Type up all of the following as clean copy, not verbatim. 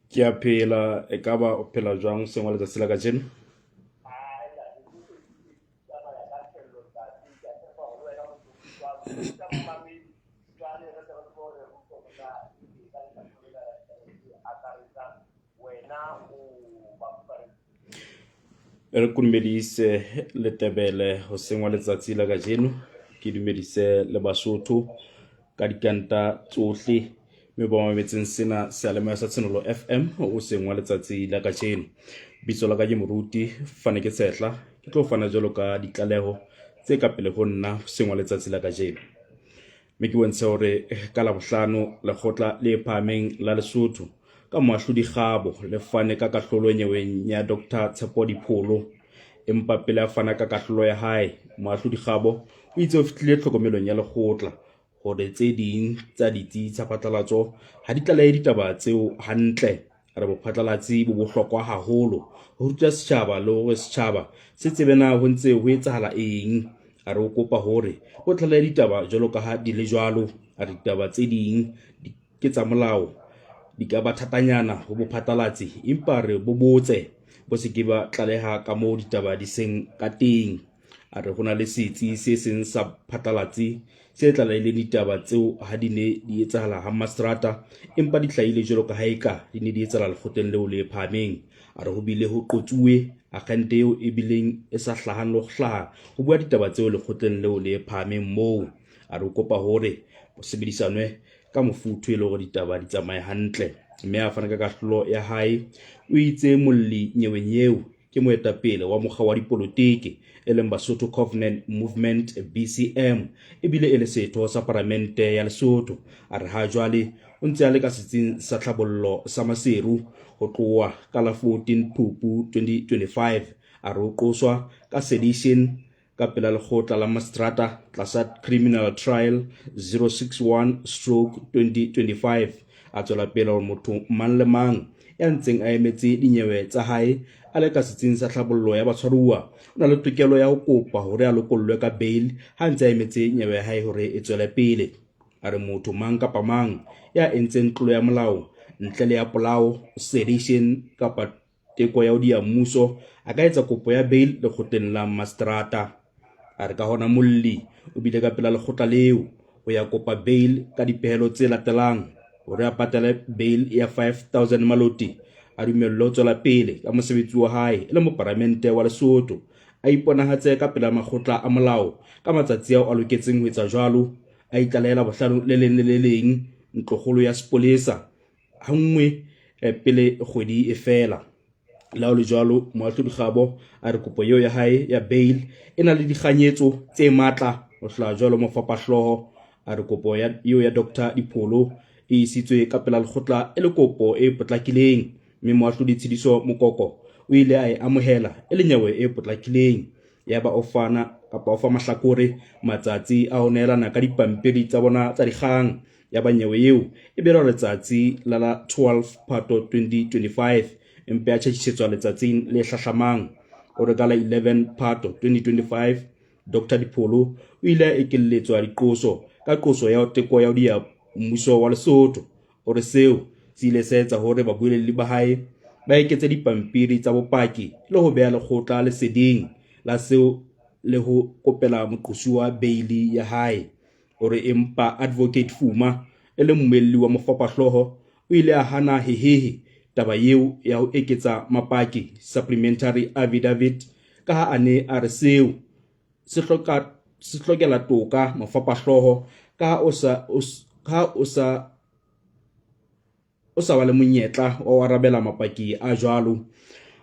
Ke a phela e ka ba o phela jwang seng wa letsatsi la kajeno? Re ko dumedise le Tebele hoseng wa letsatsi la kajeno. Ke dumedise le Basotho ka dikanta tsohle mme ba mametseng sena seyalemoya sa Tshwanelo FM hoseng wa letsatsi la kajeno. Bitso la ka ke Moruti Fane ke Tshehla, ke tlo fana jwalo ka ditlaleho tse ka pele ho nna hoseng wa letsatsi la kajeno. Mme ke bontshe hore ka Labohlano lekgotla le phahameng la Lesotho ka moahlodi Kgabo le fane ka kahlolo nyeweng ya Dr. Tshepo Dipholo. Empa pele a fana ka kahlolo ya hae, moahlodi Kgabo o itse o fihlile tlhokomelong ya lekgotla hore tse ding tsa ditsi tsa phatlalatso ha di tlalehe ditaba tseo hantle. Re bophatlalatsi bo bohlokwa haholo ho ruta setjhaba le hore setjhaba se tsebe na ho ntse ho etsahala eng. A re o kopa hore o tlalehe ditaba jwalo ka ha di le jwalo. A re ditaba tse ding ke tsa molao, di ka ba thatanyana ho bophatlalatsi, empa re bo botse bo se ke ba tlaleha ka moo ditaba di seng ka teng. A re hona le setsi se seng sa phatlalatsi se tlalehileng ditaba tseo ha di ne di etsahala ha Mastrata, empa di hlahile jwalo ka ha eka di ne di etsahala lekgotleng leo le phahameng. A re ho bile ho qotsuwe akgente eo e bileng e sa hlahang le ho hlaha ho bua ditaba tseo lekgotleng leo le phahameng moo. A re o kopa hore ho sebedisanwe ka mofuthu e le hore ditaba di tsamaye hantle. Mme a fana ka kahlolo ya hae, o itse molli nyeweng eo ke moetapele wa mokga wa dipolotiki e leng Basotho Covenant Movement BCM, ebile e le setho sa Parlamente ya Lesotho. A re ha jwale o ntse a le ka setsing sa tlhabollo sa Maseru ho tloha ka la 14 Phupu 2025. A re o qoswa ka sedition ka pela lekgotla la Mastrata tlasa Criminal Trial 061/2025. A tswela pele hore motho mang le mang ya ntseng a emetse dinyewe tsa hae a le ka setsing sa tlhabollo ya batshwaruwa o na le tokelo ya ho kopa hore a lokollwe ka bail ha ntse a emetse nyewe ya hae hore e tswele pele. A re motho mang kapa mang ya entseng tlolo ya molao ntle le ya polao, sedition kapa teko ya ho dia mmuso a ka etsa kopo ya bail lekgotleng la Mastrata. A re ka hona molli o bile ka pela lekgotla leo ho ya kopa bail ka dipehelo tse latelang: hore a patale bail ya 5,000 maloti, a dumellwe ho tswela pele ka mosebetsi wa hae e le moparamente wa Lesotho, a iponahatse ka pela makgotla a molao ka matsatsi ao a loketseng ho etsa jwalo, a itlalehela bohlano le leng le le leng ntlokgolo ya sepolesa ha nngwe pele kgwedi e fela. Le ha ho le jwalo, moahlodi Kgabo a re kopo eo ya hae ya bail e na le dikganyetso tse matla ho hlaha jwalo mofapahloho. A re kopo eo ya Dr. Dipholo e isitswe ka pela lekgotla e le kopo e potlakileng, mme moahlodi Tshidiso Mokoko o ile a e amohela e le nyewe e potlakileng. Yaba o fa mahlakore matsatsi a ho nehelana ka dipampiri tsa bona tsa dikgang. Yaba nyewe eo e belwa letsatsi la 12 Phato 2025, empa ya tjhetjhisetswa letsatsing le hlahlamang. O re ka la 11 Phato 2025 Dr. Dipholo o ile a ekelletswa diqoso ka qoso ya teko ya ho dia mmuso wa Lesotho. O re seo se ile sa etsa hore babuelli ba hae ba eketse dipampiri tsa bopaki le ho beha lekgotla leseding la seo le ho kopela moqosuwa baili ya hae. O re empa Advocate Fuma e le mmuelli wa mofapahloho o ile a hana hehehe taba eo ya ho eketsa mapaki, supplementary affidavit, ka ha a ne a re seo se hlokela toka mofapahloho ka ha o sa ba le monyetla wa ho arabela mapaki a jwalo.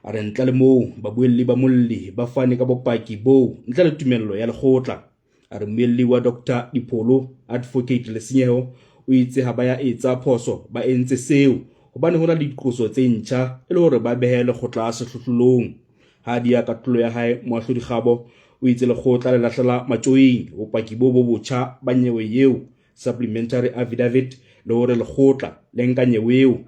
A re ntle le moo babuelli ba molli ba fane ka bopaki boo ntle le tumello ya lekgotla. A re mmuelli wa Dr. Dipholo, Advocate Lesenyeho, o itse ha ba ya etsa phoso ba entse seo hobane hona le diqoso tse ntjha e le hore ba behe lekgotla sehlohlolong. Ha di ya katlolo ya hae, moahlodi Kgabo o itse lekgotla le lahlela matjoing bopaki bo botjha ba nyewe eo, supplementary affidavit, le hore lekgotla le nka nyewe eo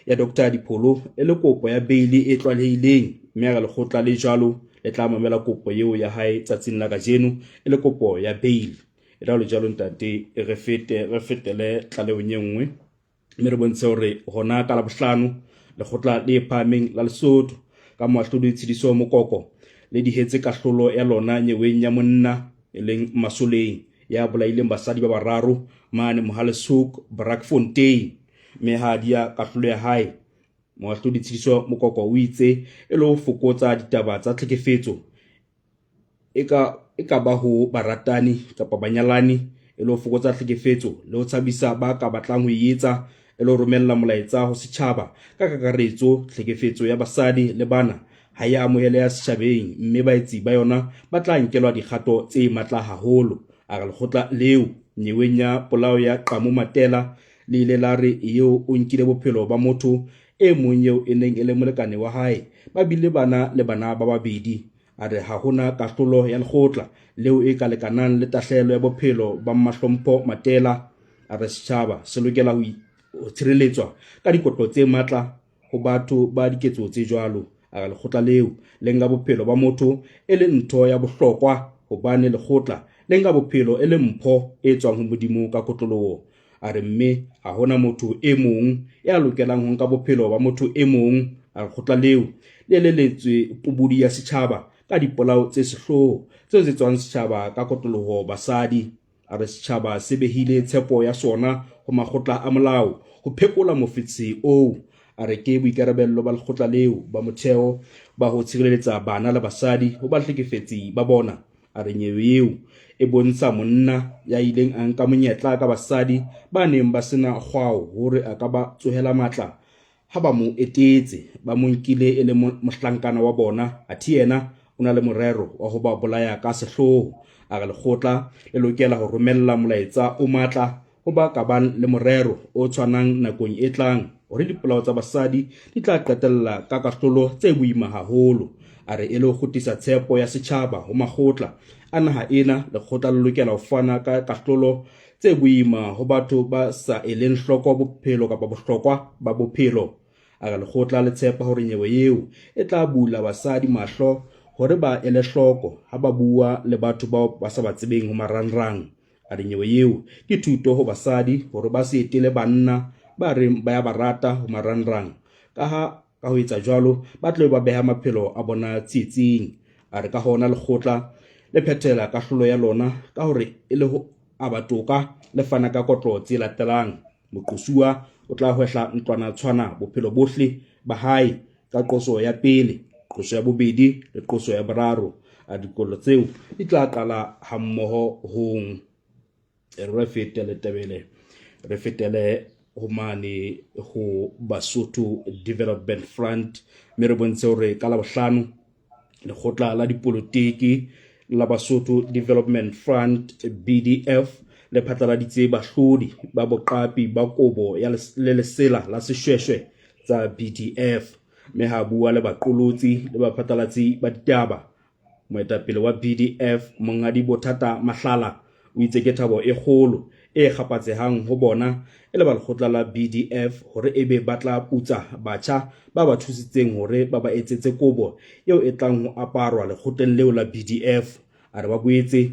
ya Dr. Dipholo e le kopo ya baili e tlwalehileng, mme ha lekgotla le jwalo le tla mamela kopo eo ya hae tsatsing la kajeno e le kopo ya bail. E tla le jalo ntate re fetele tlalehong e nngwe, mme re bontshe hore hona ka Labohlano lekgotla le phahameng la Lesotho ka moahlodi Tshediso Mokoko le dihetse kahlolo ya lona nyeweng ya monna e leng Masoleng ya bolaileng basadi ba bararo mane Mohale's-Hoek, Brakfontein. Mme ha dia kahlolo ya hae, moahlodi Tshediso Mokoko o itse e le ho fokotsa ditaba tsa tlhekefetso e ka ba ho baratani kapa banyalani, e le ho fokotsa tlhekefetso le ho tshabisa ba ka batlang ho etsa, e le ho romella molaetsa ho setjhaba ka kakaretso. Tlhekefetso ya basadi le bana ha ya amoheleha setjhabeng, mme baetsi ba yona ba tla nkelwa dikgato tse matla haholo. A re lekgotla leo nyeweng ya polao ya Qamo Matela le ile la re eo o nkile bophelo ba motho e mong eo e neng e le molekane wa hae, ba bile bana le bana ba babedi. A re ha hona kahlolo ya lekgotla leo e ka lekanang le tahlehelo ya bophelo ba Mahlompho Matela. A re setjhaba se lokela ho tshireletswa ka dikotlo tse matla ho batho ba diketso tse jwalo. A re lekgotla leo le nka bophelo ba motho e le ntho ya bohlokwa, hobane lekgotla le nka bophelo e le mpho e tswang ho Modimo ka kotloloho. A re mme ha hona motho e mong ya lokelang ho nka bophelo ba motho e mong. A lekgotla leo le elelletswe pobodi ya setjhaba ka dipolao tse sehloho tseo tse tswang setjhaba ka kotloloho basadi. A re setjhaba se behile tshepo ya sona ho makgotla a molao ho phekola mofetshe oo. A re ke boikarabello ba lekgotla leo ba motheo ba ho tshireletsa bana le basadi ho bahlekefetsi ba bona. A re nyewe eo e bontsha monna ya ileng a nka monyetla ka basadi ba neng ba sena kgwao hore a ka ba tsohela matla ha ba mo etetse, ba mo nkile e le mohlankana wa bona, athe yena o na le morero wa ho ba bolaya ka sehloho. A re lekgotla le lokela ho romella molaetsa o matla ho ba ka bang le morero o tshwanang nakong e tlang hore dipolao tsa basadi di tla qetella ka kahlolo tse boima haholo. A re e le ho kgutlisa tshepo ya setjhaba ho makgotla a naha ena, lekgotla le lokela ho fana ka kahlolo tse boima ho batho ba sa eleng hloko bophelo kapa bohlokwa ba bophelo. A re lekgotla le tshepa hore nyewe eo e tla bula basadi mahlo hore ba ele hloko ha ba bua le batho bao ba sa ba tsebeng ho marangrang. A re nyewe eo ke thuto ho basadi hore ba se etele banna ba reng ba ya ba rata ho marangrang, ka ho etsa jwalo ba tlo ba beha maphelo a bona tsietsing. A re ka hona lekgotla le phethela kahlolo ya lona ka hore e le ho abatoka le fana ka kotlo tse latelang. Moqosuwa o tla hwehla ntlwana tshwana bophelo bohle ba hae ka qoso ya pele, qoso ya bobedi le qoso ya boraro. A dikolo tseo di tla qala ha mmoho hong. Re fetele ho mane ho Basotho Development Front, mme re bontshe hore ka Labohlano lekgotla la dipolotiki la Basotho Development Front BDF le phatlaladitse bahlodi ba boqapi ba kobo ya le lesela la seshweshwe tsa BDF. Mme ha bua le baqolotsi le baphatlalatsi ba ditaba, moetapele wa BDF Mongadi Bothata Mahlala o itse ke thabo e kgolo e kgapatsehang ho bona e le ba lekgotla la BDF hore ebe ba tla putsa batjha ba ba thusitseng hore ba ba etsetse kobo eo e tlang ho aparwa lekgotleng leo la BDF. A re ba boetse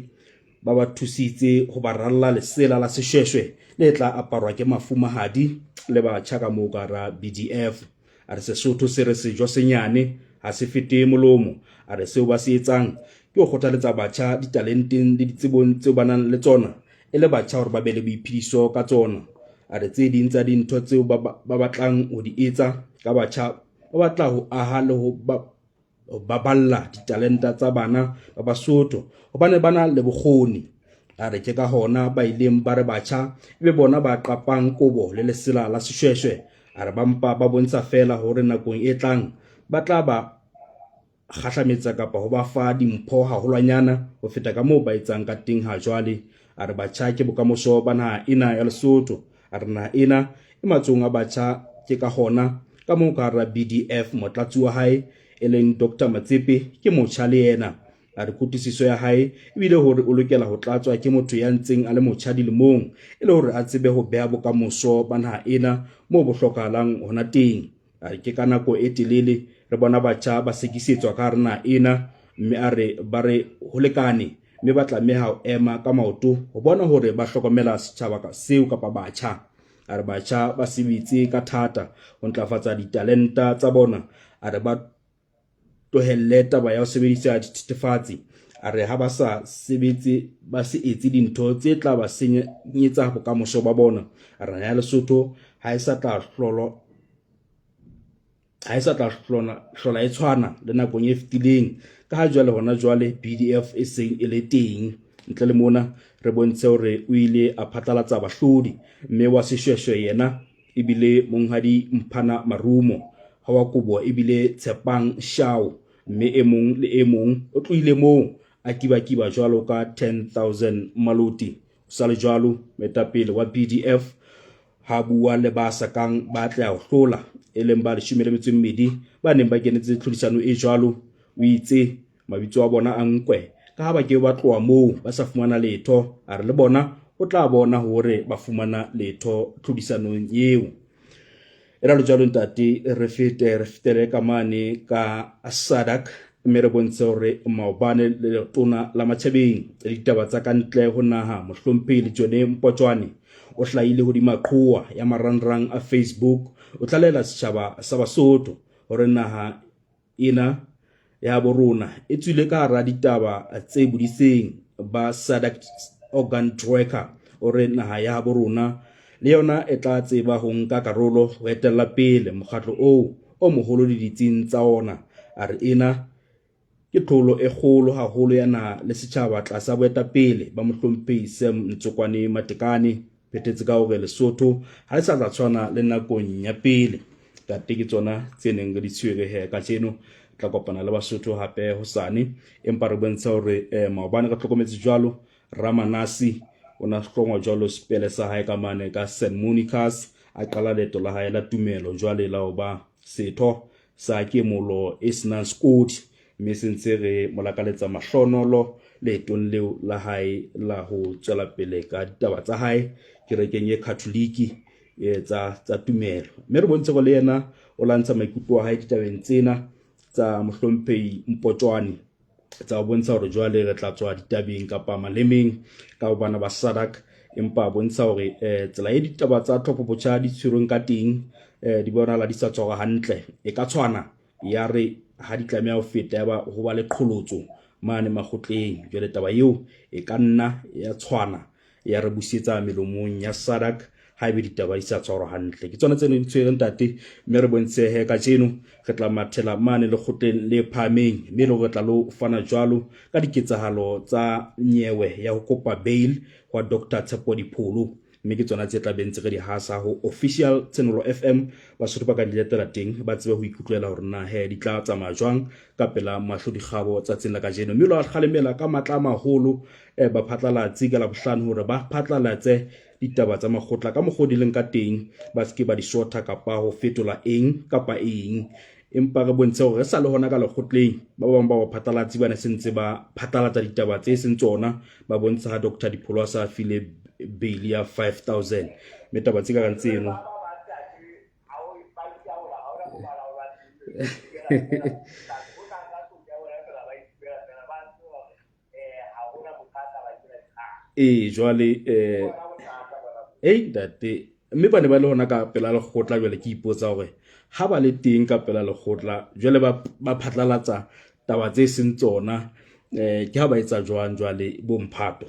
ba ba thusitse ho ba ralla lesela la seshweshwe le tla aparwa ke mafumahadi le batjha ka moo ka ra BDF. A re Sesotho se re sejo senyane ha se fete molomo. A re seo ba se etsang ke ho kgothaletsa batjha ditalenteng le ditsebong tseo ba nang le tsona, e le batjha hore ba be le boiphediso ka tsona. A re tse ding tsa dintho tseo ba batlang ho di etsa ka batjha ba batla ho aha le ho baballa ditalenta tsa bana ba Basotho hobane bana le bokgoni. A re ke ka hona ba ileng ba re batjha ebe bona ba qapang kobo le lesela la seshweshwe. A re ba mpa ba bontsha fela hore nakong e tlang ba tla ba kgahlametsa kapa ho ba fa dimpho haholwanyana ho feta ka moo ba etsang ka teng ha jwale. A re batjha ke bokamoso ba naha ena ya Lesotho. A re naha ena e matsohong a batjha, ke ka hona ka moo ka hara BDF motlatsi wa hae e leng Dr Matsepe ke motjha le yena. A re kutlwisiso ya hae ebile hore o lokela ho tlatswa ke motho ya ntseng a le motjha dilemong, e le hore a tsebe ho beha bokamoso ba naha ena moo bo hlokahalang hona teng. A re ke ka nako e telele re bona batjha ba sekisetswa ka hara naha ena, mme a re ba re ho lekane, mme ba tlameha ho ema ka maoto ho bona hore ba hlokomela setjhaba seo kapa batjha. a re batjha ba sebetse ka thata ho ntlafatsa ditalenta tsa bona, a re ba tohelle taba ya ho sebedisa dithethefatsi, a re ha ba sa sebetse ba se etse dintho tse tla ba senyetsa bokamoso ba bona, a re ya Lesotho ha e sa tla hlola e tshwana le nakong e fetileng, ka ha jwale hona jwale BDF e seng e le teng. Ntle le mona re bontshe hore o ile a phatlalatsa bahlodi, mme wa Seshweshwe yena ebile monghadi Mphana Marumo, ha wa Kobo ebile Tshepang Shao, mme e mong le e mong o tlohile moo a kiba jwalo ka 10,000 maloti. O sa le jwalo moetapele wa BDF ha bua le ba sakang ba tla ho hlola e leng ba 12 ba neng ba kenetse tlhodisano e jwalo. O itse mabitso a bona a nkwe ka ha ba ke ba tloa moo ba sa fumana letho, a re le bona o tla bona hore ba fumana letho tlhodisanong eo. Era lo jalo ntate re fetele ka mane ka SADC, mme re bontshe hore maobane le tona la Matjhabeng le ditaba tsa kantle ho naha Mohlomphehi Jone Mpotjwane o hlahile ho dimaqhua ya marangrang a Facebook, o tlalela setjhaba sa Basotho hore naha ena ya borona e tswile ka hara ditaba tse budiseng ba SADC organ tracker, hore naha ya borona le yona e tla tseba ho nka karolo ho etella pele mokgatlo o moholo le ditsing tsa ona. A re ena ke tlholo e kgolo haholo ya naha le setjhaba tlasa boetapele ba Mohlomphehi Sam Ntsokwani Matekane, phethetse ka hore Lesotho ha le sa tla tshwana le nakong ya pele. Tate ke tsona tse neng re di tshwere he ka tseno, tla kopana le Basotho hape hosane, empa re bontsha hore maobane ka tlhokometse jwalo. Ramanasi o na hlongwa jwalo sepele sa hae ka mane ka St Monica's, a qala leeto la hae la tumelo jwale la ho ba setho sa kemolo e senang skoti, mme sentse re molakaletsa mahlonolo leetong leo la hae la ho tswela pele ka ditaba tsa hae kerekeng e Katoliki tsa tumelo. Mme re bontshe go le yena o lantsha maikutlo a hae ditabeng tsena tsa Mohlomphehi Mpotjwane, tsa bontsha hore jwale re tla tswa ditabeng kapa malemeng ka bana ba SADC, empa bontsha hore tsela e ditaba tsa tlhophobotjha di tshwerweng ka teng di bonahala di sa tshwarwa hantle. E ka tshwana ya re ha di tlameha ho feta ya ba ho ba le qholotso mane makgotleng, jwale taba eo e ka nna ya tshwana ya re busetsa melomong ya SADC ha ebe ditaba di sa tshwarwa hantle. Ke tsona tse ne di tshwereng ntate, mme re bontshe he ka tseno re tla mathela mane le kgotleng le phameng, mme le re tla lo fana jwalo ka diketsahalo tsa nyewe ya ho kopa bail wa Dr. Tshepo Dipholo, mme ke tsona tse tla bentse re di hasa ho official Tsenolo FM. Basotho ba ka di letela teng ba tsebe ho ikutlela hore na he di tla tsamaya jwang ka pela mahlodikgabo tsa tsela ka jeno, mme lo kgalemela ka matla maholo ba phatlalatsi ka la bohlano hore ba phatlalatse ditaba tsa makgotla ka mokgwa di leng ka teng, ba ske ba di shorta kapa ho fetola eng kapa eng. Empa re bontshe hore re sa le hona ka lekgotleng ba bang ba phatlalatsi ba ne sentse ba phatlalatsa ditaba tse seng tsona, ba bontsha ha Dr. Dipholo sa file bail ya 5,000, mme taba tse ka reng tseno jwale date, mme ba ne ba le hona ka pela lekgotla. Jwale ke ipotsa hore ha ba le teng ka pela lekgotla jwale ba phatlalatsa taba tse seng tsona, ke ha ba etsa jwang jwale bo Mphato?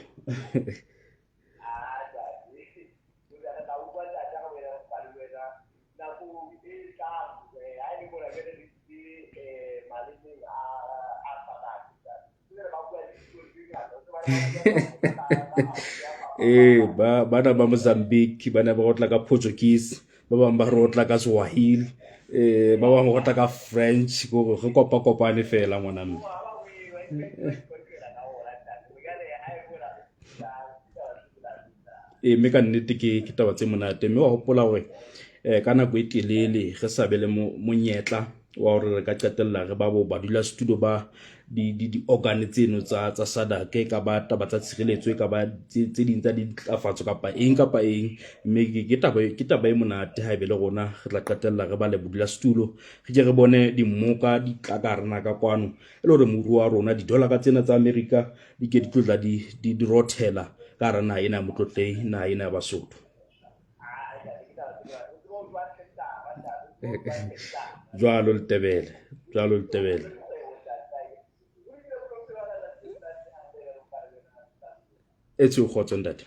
Bana ba Mozambique ba ne ba rotla ka Portuguese, ba bang ba rotla ka Swahili, ba bang ba rotla ka French, go re kopane fela ngwana mme. Mme ka nnete ke taba tse monate, mme wa hopola hore ka nako e telele re sa be le monyetla wa hore re ka qetella re ba bo badula studio ba di organ tseno tsa SADC, ka ba taba tsa tshireletso, ka ba tse ding tsa ditlafatso kapa eng, mme ke taba e monate ha ebe le rona re tla qetella re ba le bodula studio, re ke re bone dimmoka di tla ka rena ka kwano, e le hore moruo wa rona di-dollar tsena tsa America di ke di tlotla di rothela ka hara naha ena ya motlotlei, naha ena ya Basotho. jwalo Letebele e tsho kgotso ntate